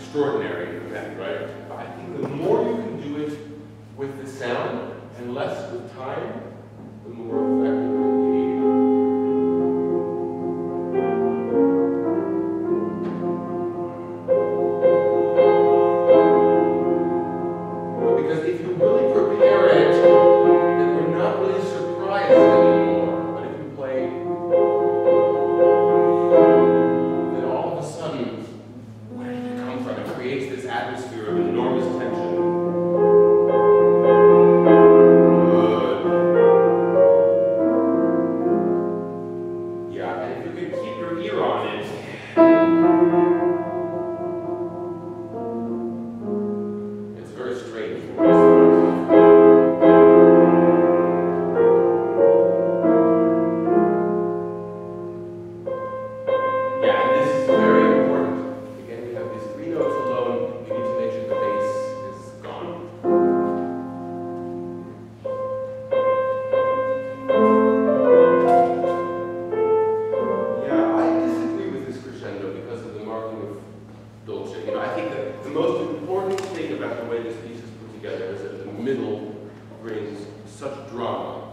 extraordinary event, right? But I think the more you can do it with the sound and less with time, the more effective it will be. Because if you really prepare it, then we're not really surprised anymore. But if you play, then all of a sudden, where did it come from? It creates this atmosphere of enormous tension. Good. Yeah, and if you can keep your ear on it, it's very strange. Yeah, and this is very important. Again, we have these three notes alone. You need to make sure the bass is gone. Yeah, I disagree with this crescendo because of the marking of dolce. You know, I think that the most important thing about the way this piece is put together is that the middle brings such drama.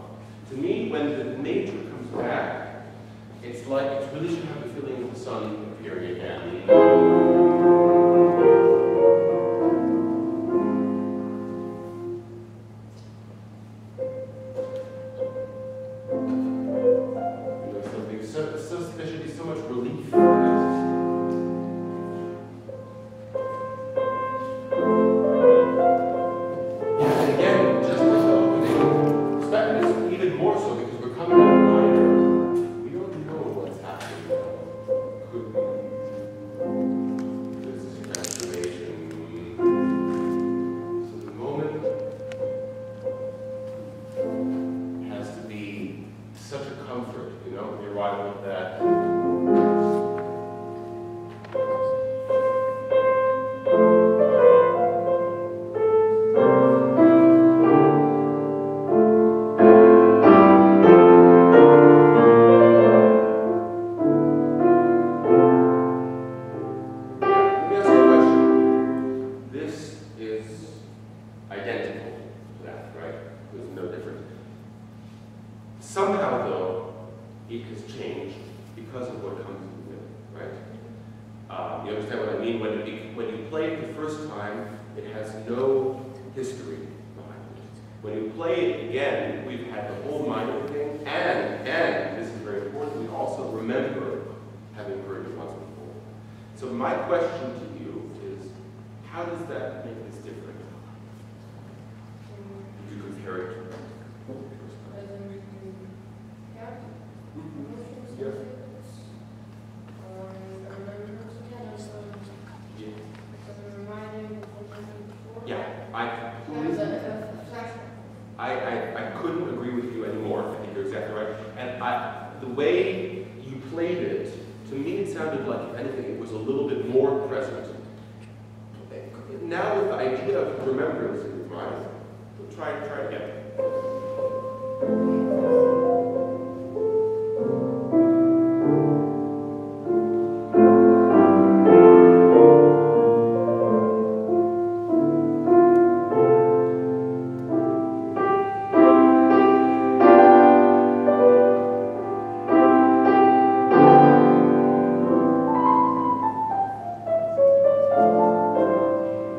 To me, when the major comes back, it's like it really should have the feeling of the sun appearing again. You know, something so there should be so much relief in it. Yeah, and again, just like the opening, especially even more so because we're coming out of minor. We don't know what's happening. Could be this is transformation. So the moment has to be such a comfort, you know, the arrival of that. Let me ask you a question. This is identical to that, right? There's no difference. Somehow, though, it has changed because of what comes with it, right? You understand what I mean? When you play it the first time, it has no history behind it. When you play it again, we've had the whole minor thing, and this is very important, we also remember having heard it once before. So my question to you is, how does that make this different? If you compare it to the first time. Yeah. Yeah, I couldn't agree with you anymore. I think you're exactly right. And the way you played it, to me it sounded like, if anything, it was a little bit more present. Now with the idea of remembrance in your mind, try again.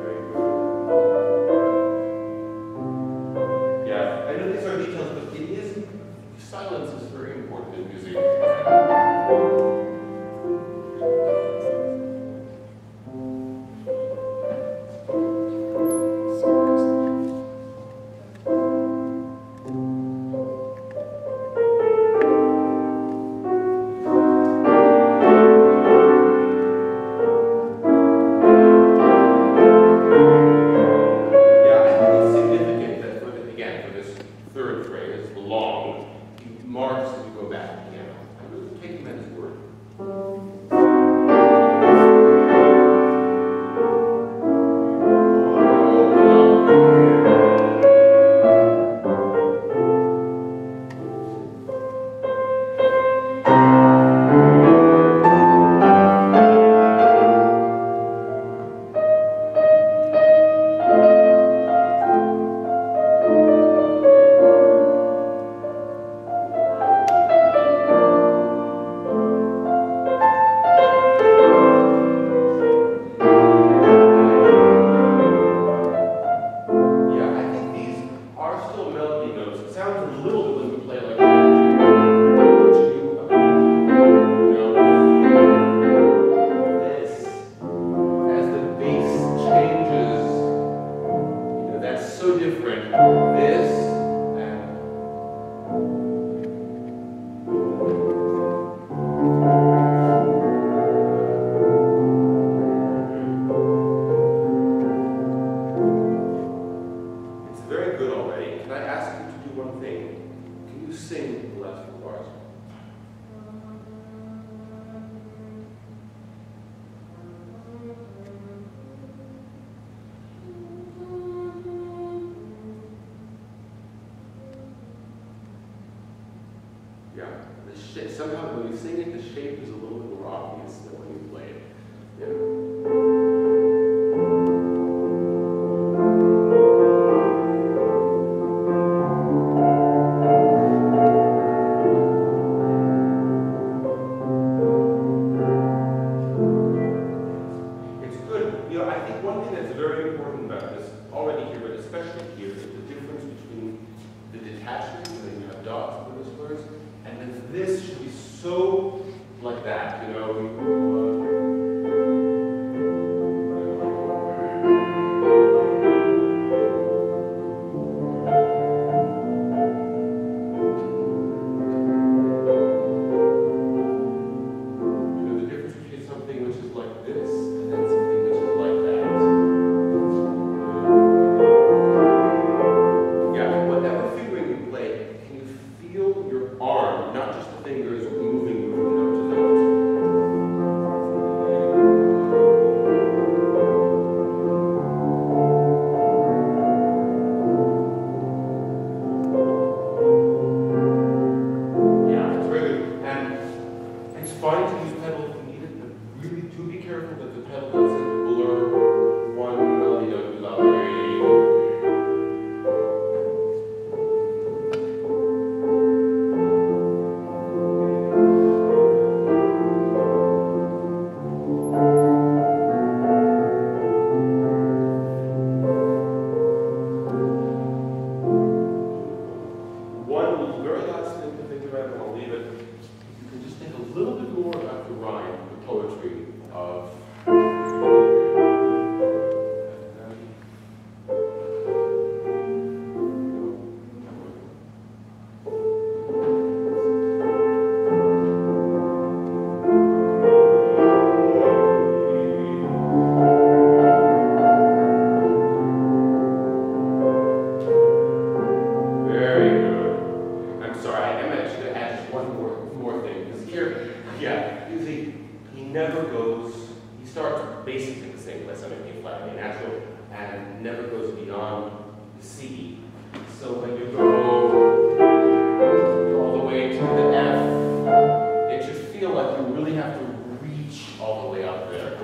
Very good. Yeah, different. This and it's very good already. Can I ask you to do one thing? Can you sing the last 4 bars? Yeah, somehow when you sing it, the shape is a little bit more obvious than when you play it. Yeah. It's good. You know, I think one thing that's very important about this already here, but especially here, is the difference between the detachment, and then you have dots for those words, and then this should be so like that, you know. The difference between something which is like this and then something which is like that. Yeah, whatever fingering you play, can you feel your arm, not just the fingers moving from note to note? Yeah, it's very good. And it's fine to use pedal if you need it, but really do be careful that the pedal doesn't blur one melody note without one very last thing to think about, and I'll leave it. You can just think a little bit more about the rhyme, the poetry of. Very good. I'm sorry, I am actually going to add just one more thing. Because here, yeah, you see, he never goes, he starts basically the same place, I mean, A flat, A natural, and never goes beyond the C. So when you go all the way to the F, it should feel like you really have to reach all the way up there.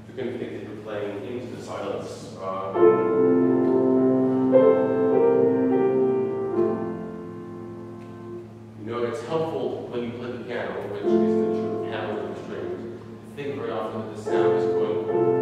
You're going to think that you're playing into the silence. You know, it's helpful when you play the piano, which is the true hammer of the strings, to think very often that the sound is going